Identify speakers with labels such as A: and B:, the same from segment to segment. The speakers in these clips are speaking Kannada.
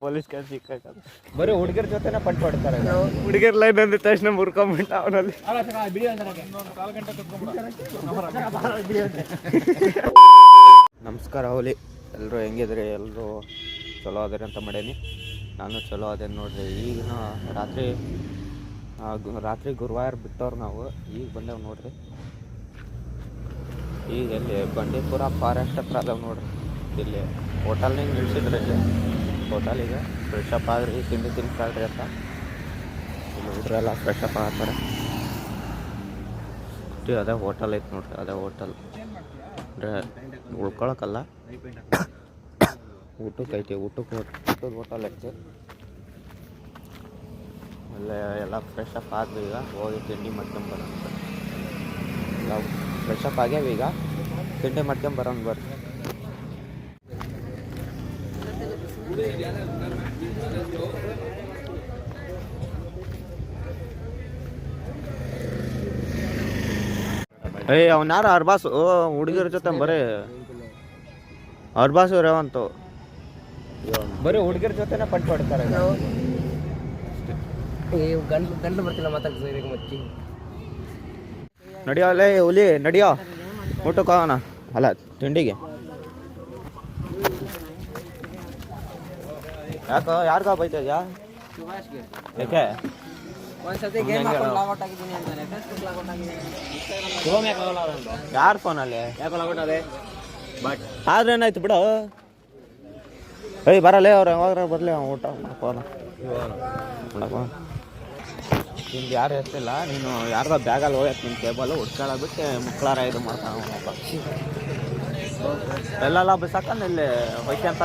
A: ಪೊಲೀಸ್ ಕೇಸ್ ಸಿಕ್ಕಾಗ
B: ಬರೀ ಹುಡುಗರ ಜೊತೆನೇ ಪಂಟ್ ಹೊಡ್ತಾರೆ.
A: ಹುಡುಗಿರ್ ಲೈನ್ ಅಂದ ತಕ್ಷಣ ಮುರ್ಕೊಂಬಿಟ್ಟ ಅವನಲ್ಲಿ. ನಮಸ್ಕಾರ ಅವಲಿ, ಎಲ್ಲರೂ ಹೆಂಗಿದ್ರಿ? ಎಲ್ಲರೂ ಚಲೋ ಅದಾರೆ ಅಂತ ಮಾಡೀನಿ. ನಾನು ಚಲೋ ಅದೇನು ನೋಡ್ರಿ. ಈಗಿನ ರಾತ್ರಿ ಗುರುವಾರ ಬಿಟ್ಟವ್ರು ನಾವು. ಈಗ ಬಂದೇವು ನೋಡ್ರಿ. ಈಗ ಇಲ್ಲಿ ಬಂಡೀಪುರ ಫಾರೆಸ್ಟ್ ಹತ್ರ ಅದಾವೆ ನೋಡ್ರಿ. ಇಲ್ಲಿ ಹೋಟೆಲ್ನಾಗ ನಿಲ್ಸಿದ್ರೆ ಇಲ್ಲಿ ಹೋಟೆಲಿಗೆ ಫ್ರೆಶ್ ಅಪ್ ಆದ್ರಿ, ತಿಂಡಿ ತಿನ್ಸಾಳ್ರಿ ಅಂತ. ಇಲ್ಲಿ ಹುಡ್ರೆಲ್ಲ ಫ್ರೆಶ್ ಅಪ್ ಆಗ್ತಾರೆ. ಅದೇ ಹೋಟೆಲ್ ಐತೆ ನೋಡ್ರಿ, ಅದೇ ಹೋಟೆಲ್ ಅಂದರೆ ಉಳ್ಕೊಳಕ್ಕಲ್ಲ, ಊಟಕ್ಕೆ ಐತಿ. ಊಟದ ಹೋಟೆಲ್ ಐತಿ. ಅಲ್ಲೇ ಎಲ್ಲ ಫ್ರೆಶ್ ಅಪ್ ಆದ್ವಿ. ಈಗ ಹೋಗಿ ತಿಂಡಿ ಮಾಡ್ಕೊಂಬರೋಣ. ಎಲ್ಲ ಫ್ರೆಶ್ ಅಪ್ ಆಗ್ಯಾವ. ಈಗ ತಿಂಡಿ ಮಾಡ್ಕೊಂಬರೋಣ ಬರ್ರಿ. ಅವ್ನು ಯಾರು ಅರ್ಬಾಸು ಹುಡುಗಿರ ಜೊತೆ ಬರೀ ಅರ್ಬಾಸು ರೇವಂತು
B: ಬರೀ ಹುಡುಗರ ಜೊತೆನೇ ಪಂಟ್ ಹೊಡ್ತಾರೆ.
C: ಗಂಡು ಬರ್ತಿಲ್ಲ ಮಾತಾಡ್ತೀವಿ ಮಚ್ಚಿ.
A: ನಡಿಯೋ ಅಲ್ಲೇ ಹುಲಿ, ನಡಿಯೋ ಊಟಕ್ಕೆ ಹೋಗೋಣ. ಅಲ್ಲ ತಿಂಡಿಗೆ. ಯಾಕೋ ಯಾರಿಗ ಬೈತಿದ್ಯಾ? ಯಾಕೆ ಯಾರು ಫೋನಲ್ಲಿ ಆದ್ರೆ ಏನಾಯ್ತು ಬಿಡು. ಬರಲ್ಲ ಅವ್ರು ಯಾವಾಗ ಬರಲಿ ಊಟ ಮಾಡ್ಕೋಲ್ಲ. ನಿಮ್ದು ಯಾರು ಹೆಸರಿಲ್ಲ. ನೀನು ಯಾರ್ದ ಬ್ಯಾಗಲ್ಲಿ ಹೋಗಕ್ಕೆ ನಿನ್ನ ಟೇಬಲ್ ಹುಡ್ಕೊಳ್ಳೋದಕ್ಕೆ ಮುಕ್ಕಳಾರ ಇದು ಮಾಡ್ತಾನಪ್ಪ. ಎಲ್ಲೆಲ್ಲ ಬಿಸಾಕಂದು ಇಲ್ಲಿ ಹೊಯ್ಕೊಂತ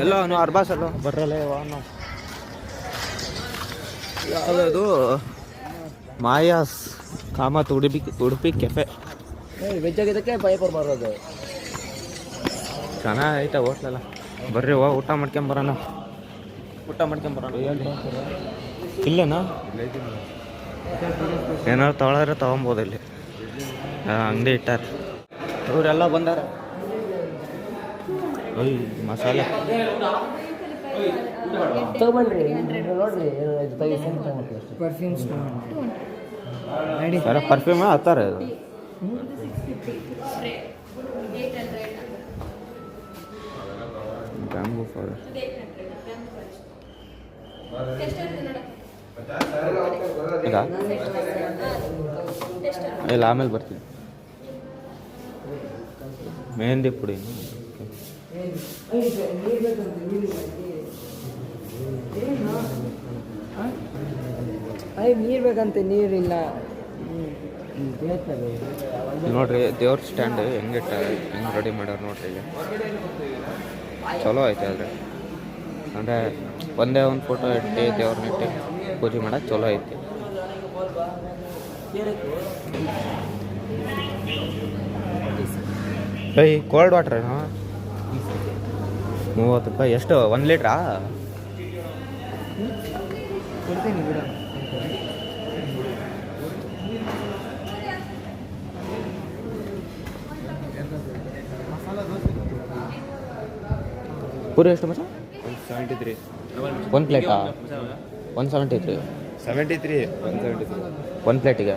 A: ಎಲ್ಲ ಅರ್ಬಾಸಲ್ಲ ಬರ್ರಲ್ಲ ನಾವು. ಯಾವುದದು ಮಾಯಾಸ್ ಕಾಮತ್ ಉಡುಪಿ ಕೆಫೆ.
C: ವೆಜ್ ಆಗಿದ್ದಕ್ಕೆ ಪೈಪರ್ ಬರೋದು
A: ಚೆನ್ನಾಗೈತೆ ಹೋಟ್ಲೆಲ್ಲ. ಬರ್ರಿ ಊಟ ಮಾಡ್ಕೊಂಬರೋಣ. ಇಲ್ಲೇನಾ? ಏನಾದ್ರು ತೊಗೊಳಾದ್ರೆ ತೊಗೊಬೋದು. ಇಲ್ಲಿ ಅಂಗಡಿ ಇಟ್ಟಾರ. ಇವರೆಲ್ಲ ಬಂದಾರ. ಮಸಾಲೆ
C: ತಗೊಂಡ್ರಿ ನೋಡ್ರಿ.
A: ಪರ್ಫ್ಯೂಮ್ ಹತ್ತಾರೆ. ಇದು ಬ್ಯಾಂಬೂ ಫಾರೆಸ್ಟ್. ಇಲ್ಲ ಆಮೇಲೆ ಬರ್ತೀನಿ. ಮೆಹಂದಿ ಪುಡಿ.
C: ನೀರು ಬೇಕಂತೆ, ನೀರಿಲ್ಲ
A: ನೋಡ್ರಿ. ದೇವ್ರ ಸ್ಟ್ಯಾಂಡ್ ಹೆಂಗೆ ರೆಡಿ ಮಾಡ್ಯಾರ ನೋಡ್ರಿ. ಇಲ್ಲಿ ಚಲೋ ಐತೆ. ಆದರೆ ಅಂದರೆ ಒಂದೇ ಒಂದು ಫೋಟೋ ಇಟ್ಟು ದೇವ್ರನ್ನ ಇಟ್ಟು ಪೂಜೆ ಮಾಡೋಕೆ ಚಲೋ ಐತಿ. ಕೋಲ್ಡ್ ವಾಟ್ರ್ 30 ರೂಪಾಯಿ. ಎಷ್ಟು? 1 ಲೀಟ್ರಾ?
C: ಕೊಡ್ತೀನಿ ಬಿಡ.
A: ಪೂರಿ ಎಷ್ಟು ಮಚ್ಚ?
B: 73.
A: 1 ಪ್ಲೇಟಾ? 173.
B: 73.
A: 1 ಪ್ಲೇಟಿಗೆ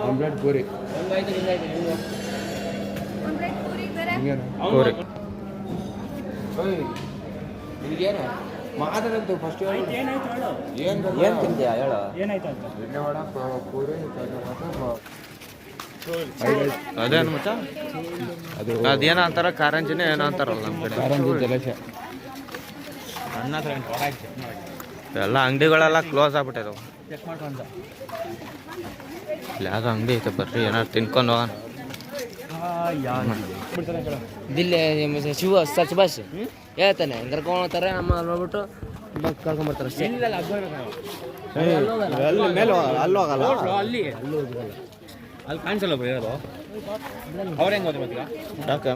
B: ಆಮ್ಲೆಟ್ ಪೂರಿ. ಮಾತಾಡಂತು ಫಸ್ಟ್
A: ಏನು ತಿಂತೀಯಾ ಹೇಳು? ಅದೇನು ಮಚ್ಚ? ಅದೇನೋ ಅಂತಾರ, ಕಾರಂಜಿನೇ ಏನೋ ಅಂತಾರಲ್ಲ ನಮ್ಮ ಕಡೆ.
B: ಕಾರಂಜಿ ಜಲಶ.
A: ಎಲ್ಲ ಅಂಗಡಿಗಳೆಲ್ಲ ಕ್ಲೋಸ್ ಆಗ್ಬಿಟ್ಟಿದಾವೆ. ಇಲ್ಲಿ ಯಾವ್ದು ಅಂಗಡಿ ಐತೆ ಬರ್ರಿ, ಏನಾದ್ರು ತಿನ್ಕೊಂಡು ಹೋಗೋಣ.
C: ದಿಲ್ಲಿ ಸುಭಾಷ್ ಹೇಳ್ತಾನೆ ಕರ್ಕೊಂಡು ಹೋಗ್ತಾರೆ. ನಮ್ಮ ನೋಡ್ಬಿಟ್ಟು ಕರ್ಕೊಂಡ್ಬರ್ತಾರೆ ಅಷ್ಟೇ.
A: ಮೇಲೆ ಅಲ್ಲಿ ಹೋಗಲ್ಲ.
B: ಅಲ್ಲಿ ಕಾಣಿಸಲ್ಲ ಯಾರು ಅವ್ರು ಹೆಂಗೆ ಹೋದ್ರೆ ಮತ್ತೆ
A: ಯಾಕೆ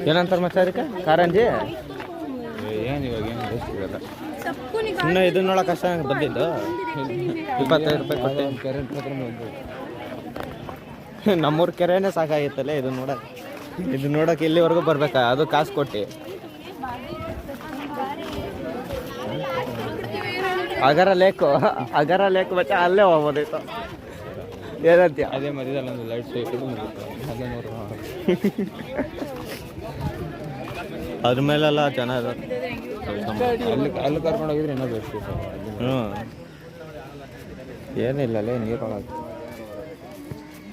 A: ಏನಂತಾರೆ ಮತ್ತೆ ಅದಕ್ಕೆ ಕಾರಂಜಿ ಏನು ಇವಾಗ ಏನು ಸಿಗಲ್ಲ ಸುಮ್ಮನೆ ಇದನ್ನ ನೋಡೋಕೆ ಅಷ್ಟ ಬಂದಿದ್ದು 25 ರೂಪಾಯಿ ಕೊಟ್ಟೆ ನಮ್ಮೂರ ಕೆರೆನೇ ಸಾಕಾಗಿತ್ತಲ್ಲ ಇದು ನೋಡೋಕೆ ಇಲ್ಲಿವರೆಗೂ ಬರ್ಬೇಕಾ ಅದು ಕಾಸು ಕೊಟ್ಟು ಅಗರ ಲೇಕು ಬಚ್ಚ ಅಲ್ಲೇ ಹೋಗ್ಬೋದಿತ್ತು ಏನಂತೀಯ ಅದೇ ಮಧ್ಯದಲ್ಲಿ ಒಂದು ಲೈಟ್ ಅದ್ರ ಮೇಲೆಲ್ಲ ಚೆನ್ನಾಗಿ ಅಲ್ಲಿ ಕರ್ಕೊಂಡು ಹೋಗಿದ್ರೆ ಇನ್ನೂ ಬೆಸ್ಟ್ ಹ್ಞೂ ಏನಿಲ್ಲ ಅಲ್ಲೇ ನೀರೊಳಗೆ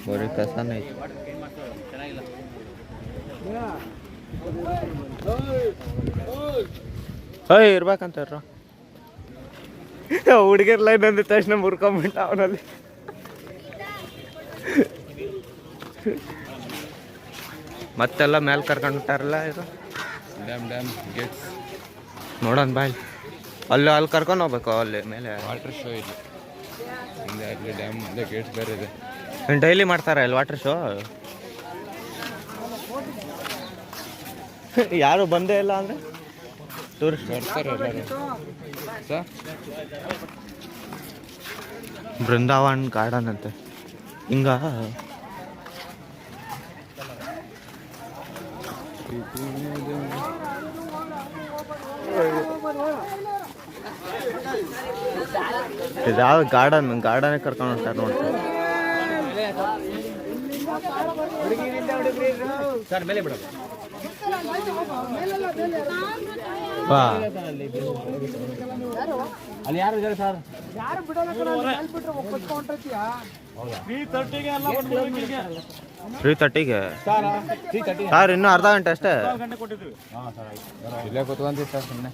A: ಬರೀ ಕಸನೇ ಐತಿ ಇರ್ಬೇಕಂತಾರ ಹುಡುಗಿರ್ ಲೈನ್ ಅಂದ ತಕ್ಷಣ ಮುರ್ಕೊಂಬಿಟ್ಟ ಅವನಲ್ಲಿ ಮತ್ತೆಲ್ಲ ಮೇಲೆ ಕರ್ಕೊಂಡ್ಬಿಟ್ಟಾರಲ್ಲ ಇದು ಡ್ಯಾಮ್ ಗೇಟ್ಸ್ ನೋಡೋಣ ಬಾಯ್ ಅಲ್ಲಿ ಕರ್ಕೊಂಡು ಹೋಗ್ಬೇಕು ಅಲ್ಲಿ ಮೇಲೆ ವಾಟರ್ ಶೋ ಇದೆ ಅಲ್ಲಿ ಡ್ಯಾಮ್ ಮುಂದೆ ಗೇಟ್ಸ್ ಬೇರೆ ಇದೆ ಡೈಲಿ ಮಾಡ್ತಾರೆ ಅಲ್ಲಿ ವಾಟರ್ ಶೋ ಯಾರು ಬಂದೇ ಇಲ್ಲ ಅಂದರೆ ಟೂರಿಸ್ಟ್ ಬರ್ತಾರೆ ಎಲ್ಲರೂ ಸರ್ ಬೃಂದಾವನ್ ಗಾರ್ಡನ್ ಅಂತೆ ಹಿಂಗ ಇದ್ಯಾವ ಗಾರ್ಡನ್ ಕರ್ಕೊಂಡು ಹೋಗ್ತಾರೆ ನೋಡ್ತಾರೆ ಸರ್ ಮೇಲೆ ಬಿಡೋದು ಅಲ್ಲಿ ಯಾರು ಇದ್ದಾರೆ ಸರ್ ತ್ರೀ ತರ್ಟಿಗೆ ಸರ್ ಇನ್ನೂ ಅರ್ಧ ಗಂಟೆ ಅಷ್ಟೇ ಇಲ್ಲೇ ಕೂತ್ಕೊಂತೀವಿ ಸರ್ ಸುಮ್ಮನೆ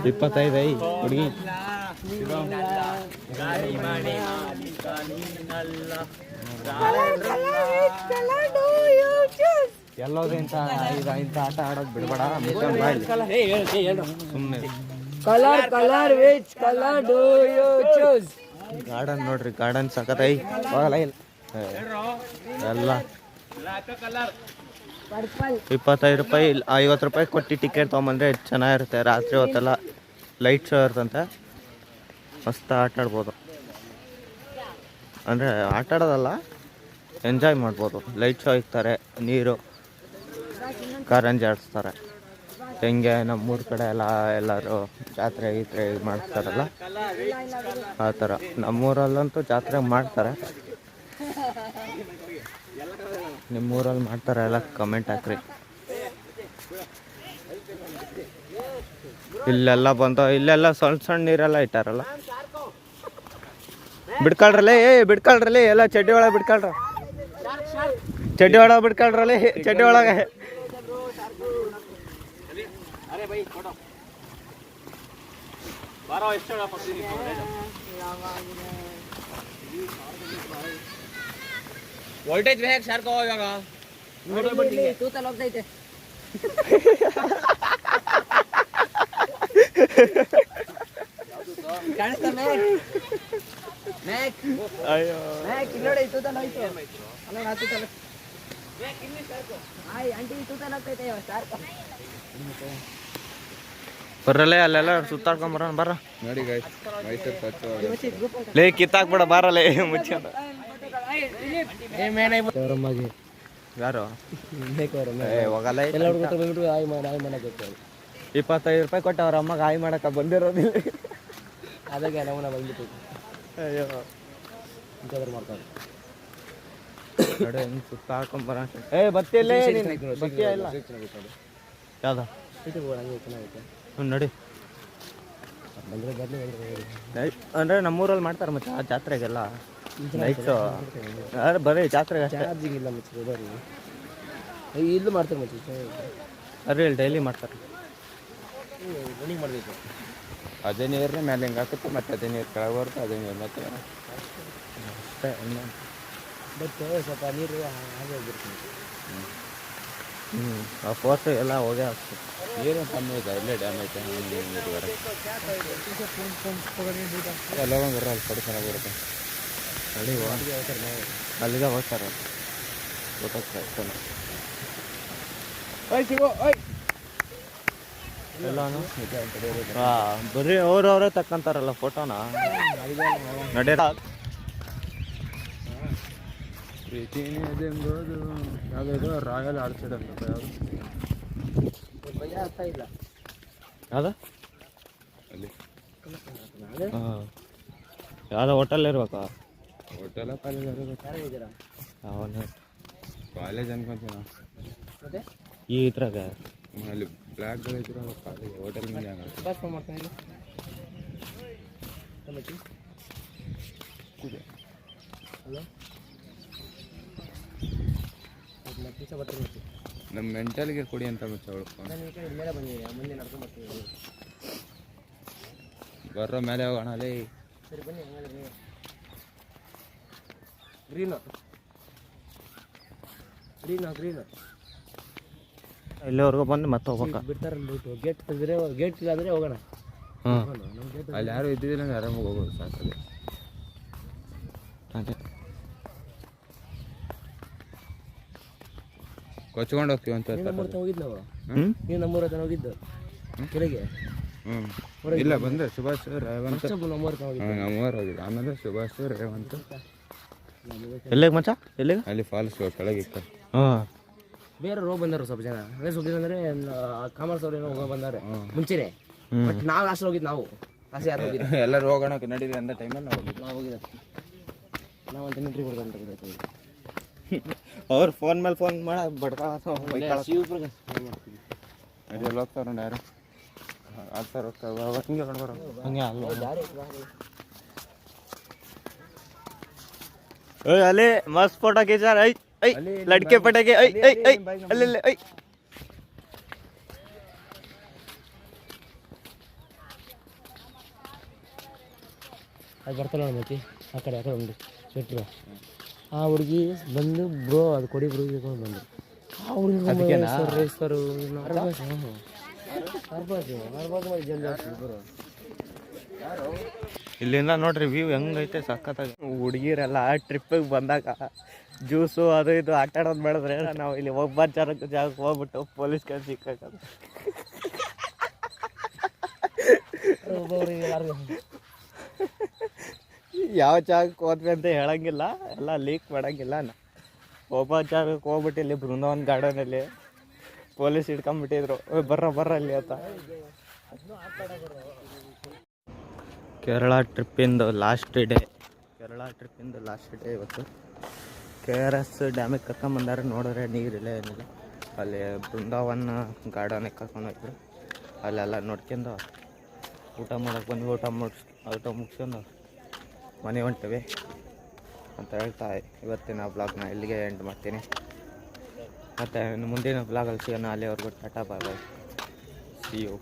C: ₹20
A: 25 ಹುಡುಗಿ ಎಲ್ಲೋದು ಇಂಥ ಆಟ ಆಡೋದು ಬಿಡಬೇಡ ಸುಮ್ಮನೆ ಗಾರ್ಡನ್ ನೋಡ್ರಿ ಗಾರ್ಡನ್ ಸಖತ್ ಹೋಗಲ್ಲ ಇಲ್ಲ ಎಲ್ಲ 25 ರೂಪಾಯಿ 50 ರೂಪಾಯಿ ಕೊಟ್ಟು ಟಿಕೆಟ್ ತೊಗೊಂಬಂದ್ರೆ ಚೆನ್ನಾಗಿರುತ್ತೆ ರಾತ್ರಿ ಹೊತ್ತೆಲ್ಲ ಲೈಟ್ ಶೋ ಇರ್ತಂತೆ ಮಸ್ತ್ ಆಟ ಆಡ್ಬೋದು ಅಂದರೆ ಆಟ ಆಡೋದಲ್ಲ ಎಂಜಾಯ್ ಮಾಡ್ಬೋದು ಲೈಟ್ ಶೋ ಇಕ್ತಾರೆ ನೀರು ಕಾರಂಜಿ ಆಡಿಸ್ತಾರೆ ಹೆಂಗೆ ನಮ್ಮೂರ ಕಡೆ ಎಲ್ಲರೂ ಜಾತ್ರೆ ಗೀತ್ರೆ ಮಾಡ್ತಾರಲ್ಲ ಆ ಥರ ನಮ್ಮೂರಲ್ಲಂತೂ ಜಾತ್ರೆ ಮಾಡ್ತಾರೆ ನಿಮ್ಮೂರಲ್ಲಿ ಮಾಡ್ತಾರೆ ಎಲ್ಲ ಕಮೆಂಟ್ ಹಾಕ್ರಿ ಇಲ್ಲೆಲ್ಲ ಬಂದು ಇಲ್ಲೆಲ್ಲ ಸಣ್ಣ ನೀರೆಲ್ಲ ಇಟ್ಟಾರಲ್ಲ ಬಿಡ್ಕೊಳ್ರಲ್ಲಿ ಎಲ್ಲ ಚಡ್ಡಿ ಒಳಗೆ ಬಿಡ್ಕೊಳ್ರ ಚಡ್ಡಿ ಒಳಗೆ
C: ವೋಲ್ಟೇಜ್ ಬೇಗ ಶಾರ್ಕೋ ಇವಾಗ ತೂತಲ್ಲಿ ಹೋಗ್ತೈತೆ ಕಾಣಿಸ್ತಾ ನೋಡಿ ತೂತಲ್ಲಿ ಹೋಯ್ತು ಅಲ್ಲ ತೂತಲ್ಲಿ ಆಂಟಿ ತೂತಲ್ಲಿ ಹೋಗ್ತೈತೆ ಶಾರ್ಕ
A: ಬರ್ರಲ್ಲೇ ಅಲ್ಲೆಲ್ಲ ಸುತ್ತಾಡ್ಕೊಂಬರೋಣ ಬರ್ರ ನೋಡಿ ಲೇ ಕಿತ್ತಾಕ್ಬಿಡ ಬಾರಲ್ಲೇ ಮುಚ್ಚ ಯಾರು ಹೋಗಲ್ಲ 25 ರೂಪಾಯಿ ಕೊಟ್ಟು ಅವ್ರ ಅಮ್ಮಗೆ ಹಾಯ್ ಮಾಡಕ್ಕ ಬಂದಿರೋದಿಲ್ಲ
C: ಅದಕ್ಕೆ ನಾವು ಬಂದ್ಬಿಟ್ಟು
A: ಅಯ್ಯೋ ಮಾಡ್ತಾರೆ ನೋಡಿ ಹೆಂಗೆ ಸುತ್ತಾಡ್ಕೊಂಬರ ಬತ್ತಿಲ್ಲ ಬತ್ತಿ ಇಲ್ಲ ಯಾವ್ದ ನೋಡಿ ಅಂದರೆ ನಮ್ಮೂರಲ್ಲಿ ಮಾಡ್ತಾರೆ ಮತ್ತೆ ಆ ಜಾತ್ರೆಗೆಲ್ಲ ನೈಟು ಬರೀ ಜಾತ್ರೆಗೆ
C: ಚಾರ್ಜಿಂಗ್ ಇಲ್ಲ ಮತ್ತೆ ಇಲ್ಲೂ ಮಾಡ್ತಾರೆ ಮತ್ತೆ
A: ಅರೆ ಇಲ್ಲಿ ಡೈಲಿ ಮಾಡ್ತಾರೆ
C: ರನ್ನಿಂಗ್ ಮಾಡಬೇಕು
A: ಅದೇ ನೀರೇ ಮೇಲೆ ಹಿಂಗೆ ಹಾಕುತ್ತೆ ಮತ್ತೆ ಅದೇ ನೀರು ಕೆಳಗೆ ಬರುತ್ತೆ ಅದೇ ನೀರು ಮತ್ತೆ ಅಷ್ಟೇ
C: ಬಟ್ ಸ್ವಲ್ಪ ನೀರು ಹಾಗೆ ಹೋಗ್ಬಿಡ್ತೀನಿ.
A: ಆ ಫೋಟೋ ಎಲ್ಲ ಹೋಗೇ ಆಗ್ತದೆ.
B: ಏನು ಕಮ್ಮಿ ಇದೆ, ಇಲ್ಲೇ ಡ್ಯಾಮೇಜ್ ಎಲ್ಲ ಒಂದು ಬರೋಲ್ಲ, ಕಡೆ ಚೆನ್ನಾಗಿ ಬರುತ್ತೆ.
A: ಅಲ್ಲಿಗೆ ಹೋಗ್ತಾರೆ ಗೊತ್ತಾಗ್ತದೆ ಎಲ್ಲಾನು. ಬರೀ ಅವ್ರವರೇ ತಕ್ಕಂತಾರಲ್ಲ ಫೋಟೋನ. ನಡೆಯ
B: ಪ್ರೀತಿನೇ ಅದೆಂಬೋದು ಯಾವುದೋ ರಾಯಲ್ ಆರ್ಚಿಡ್ ಅಂತ ಯಾವುದು
C: ಭಯ ಆಗ್ತಾ ಇಲ್ಲ
A: ಯಾವ್ದು
B: ಅಲ್ಲಿ
A: ಹಾಂ ಯಾವುದೋ ಹೋಟೆಲ್ ಇರ್ಬೇಕಾ?
B: ಹೋಟೆಲ ಕಾಲೇಜ್
C: ಯಾರು ಇದ್ದೀರಾ?
A: ಅವನು
B: ಕಾಲೇಜ್ ಅನ್ಕೊಂತೀವಿ ನಾವು.
C: ಮತ್ತೆ
A: ಈ ಇದ್ರಾಗ
B: ಅಲ್ಲಿ ಬ್ಲ್ಯಾಕ್ಗಳು ಇದ್ರು ಕಾಲೇಜ್ ಹೋಟೆಲ್ ಮೇಲೆ ಹಂಗೆ
C: ಬಸ್ ಫೋನ್ ಮಾಡ್ತಾನೆ ಇಲ್ಲಿ ಹಲೋ ಮತ್ತೆ ಬರ್ತೀನಿ.
B: ನಮ್ಮ ಮೆಂಟಲ್ಗೆ ಕೊಡಿ ಅಂತ ಮತ್ತೆ ಅವಳು
C: ನಾನು ಈ ಕಡೆ ಮೇಲೆ ಬಂದಿದ್ದೀನಿ, ಮುಂದೆ ನಡ್ಕೊಂಡು ಬರ್ತೀನಿ.
B: ಬರೋ ಮೇಲೆ ಹೋಗೋಣ ಅಲ್ಲಿ.
C: ಸರಿ ಬನ್ನಿ, ಹಂಗಾದ್ರೆ ನೀವು ಗ್ರೀನು ಗ್ರೀನು ಗ್ರೀನು
A: ಇಲ್ಲಿವರೆಗೂ ಬಂದು ಮತ್ತೆ ಹೋಗ್ಬೇಕಾ?
C: ಬಿಡ್ತಾರಲ್ಲ ರೂಟು. ಗೇಟ್ ತೆಗೆದ್ರೆ ಗೇಟ್ ಇಲ್ಲಾಂದರೆ ಹೋಗೋಣ.
A: ಹಾಂ
C: ನಮ್ಮ ಗೇಟ್
B: ಅಲ್ಲಿ ಯಾರು ಇದ್ದಿದ್ದಿಲ್ಲ ಅಂದ್ರೆ ಆರಾಮಾಗಿ ಹೋಗೋದು ಸಾಕಲ್ಲಿ.
A: ಅದೇ
B: ಕೊಚ್ಕೊಂಡು ಹೋಗ್ತೀವಿ ಅಂತ
C: ನಮ್ಮೂರ ಹತ್ರ ಹೋಗಿದ್ದು ನಾವು.
A: ಹ್ಞೂ
C: ನೀವು ನಮ್ಮೂರ ಹತ್ರ ಹೋಗಿದ್ದು ಕೆಳಗೆ.
B: ಇಲ್ಲ ಬಂದೆ ಸುಭಾಷ್ ರೇವಂತ್
C: ನಮ್ಮೂರ ಹತ್ರ ಹೋಗಿದ್ದು.
B: ನಮ್ಮೂರು ಹೋಗಿದ್ದು. ಆಮೇಲೆ ಸುಭಾಷ್ ರೇವಂತ್
A: ಎಲ್ಲಿಗೆ ಮಚ್ಚ ಎಲ್ಲಿಗೆ?
B: ಅಲ್ಲಿ ಫಾಲ್ಸ್ ಕೆಳಗೆ ಇತ್ತು.
A: ಹಾಂ
C: ಬೇರೆ ರೋಗ ಬಂದರು ಸ್ವಲ್ಪ ಜನ. ಅದೇ ಸ್ವಲ್ಪ ಜನ ಅಂದರೆ ಕಾಮರ್ಸ್ ಅವ್ರು ಏನೋ ಹೋಗೋ ಬಂದಾರೆ ಮುಂಚೆನೆ. ಬಟ್ ನಾವು ಲಾಸ್ಟ್ ಹೋಗಿದ್ದು, ನಾವು ಲಾಸ್ಟ್ ಯಾರು ಹೋಗಿದ್ದು?
B: ಎಲ್ಲರೂ ಹೋಗೋಣ ನಡೀರಿ ಅಂದ ಟೈಮಲ್ಲಿ ನಾವು ಹೋಗಿದ್ದು.
C: ನಾವು ಹೋಗಿದ್ದು ನಾವು ಅಂತ ಎಂಟ್ರಿ ಕೊಡ್ಕೊಂಡು
A: ಅವ್ರು ಫೋನ್ ಮೇಲೆ ಫೋನ್ ಮಾಡ ಬಡ್ಕ
C: ಶಿವಪುರ
B: ಅಲ್ಲಿ ಹೋಗ್ತಾರೆ ನೋಡಿ ಯಾರು ಆಡ್ತಾರೆ ಹೋಗ್ತಾರೆ ಹಿಂಗೆ ಹೊಡ್ಬಾರ
A: ಹಂಗೆ ಅಲ್ಲ ಅಲ್ಲಿ ಮಸ್ತ್ ಫೋಟೋ ಖೀಚಾರ. ಐ ಐ ಲಡ್ಕೆ ಪಟಾಕೆ ಐ ಐ ಐ ಅಲ್ಲಿ ಐ
C: ಅದು ಬರ್ತಾನೆ ನೋಡಿ ಮಚ್ಚಿ. ಆ ಕಡೆ ಉಂಟು ಶೆಟ್ರು. ಆ ಹುಡುಗಿ ಬಂದು ಬ್ರೋ ಅದು ಕೊಡಿ ಬ್ರೋ ಇಟ್ಕೊಂಡು ಬಂದರು. ಆ ಹುಡುಗಿ ರೇಸ್ತರು
A: ಇಲ್ಲಿಂದ ನೋಡ್ರಿ ವ್ಯೂ ಹೆಂಗೈತೆ ಸಖತ್ತಾಗಿ. ಹುಡುಗಿರೆಲ್ಲ ಟ್ರಿಪ್ಪಿಗೆ ಬಂದಾಗ ಜ್ಯೂಸು ಅದು ಇದು ಆಟ ಆಡೋದು ಬೆಳೆದ್ರೆ ನಾವು ಇಲ್ಲಿ ಒಬ್ಬ ಜಾಗಕ್ಕೆ ಹೋಗ್ಬಿಟ್ಟು ಪೊಲೀಸ್ ಕೇಸ್ ಸಿಕ್ಕಾಕ ಯಾವ ಜಾಗಕ್ಕೆ ಹೋದ್ವಿ ಅಂತ ಹೇಳಂಗಿಲ್ಲ, ಎಲ್ಲ ಲೀಕ್ ಮಾಡಂಗಿಲ್ಲ. ಒಬ್ಬ ಜಾಗಕ್ಕೆ ಹೋಗ್ಬಿಟ್ಟು ಇಲ್ಲಿ ಬೃಂದಾವನ್ ಗಾರ್ಡನಲ್ಲಿ ಪೊಲೀಸ್ ಹಿಡ್ಕೊಂಡ್ಬಿಟ್ಟಿದ್ರು, ಬರ್ರ ಅಲ್ಲಿ ಅಂತ. ಕೇರಳ ಟ್ರಿಪ್ಪಿಂದು ಲಾಸ್ಟ್ ಡೇ ಇವತ್ತು. KRS ಡ್ಯಾಮಿಗೆ ಕರ್ಕೊಂಬಂದಾರೆ. ನೋಡಿದ್ರೆ ನೀರಿಲ್ಲ ಏನಿಲ್ಲ. ಅಲ್ಲಿ ಬೃಂದಾವನ್ ಗಾರ್ಡನಿಗೆ ಕರ್ಕೊಂಡೋಗಿದ್ರು. ಅಲ್ಲೆಲ್ಲ ನೋಡ್ಕೊಂಡು ಊಟ ಮಾಡೋಕೆ ಬಂದು ಊಟ ಮುಗಿಸ್ಕೊಂಡು ಮನೆ ಹೊಂಟೀವಿ ಅಂತ ಹೇಳ್ತಾ ಇವತ್ತಿನ ಬ್ಲಾಗ್ನ ಇಲ್ಲಿಗೆ ಎಂಡ್ ಮಾಡ್ತೀನಿ. ಮತ್ತು ಮುಂದಿನ ಬ್ಲಾಗಲ್ಲಿ ಸಿಗೋಣ. ಅಲ್ಲಿವರೆಗೂ ಟಾಟಾ ಬಾಯ್ ಬಾಯ್, ಸಿ ಯು.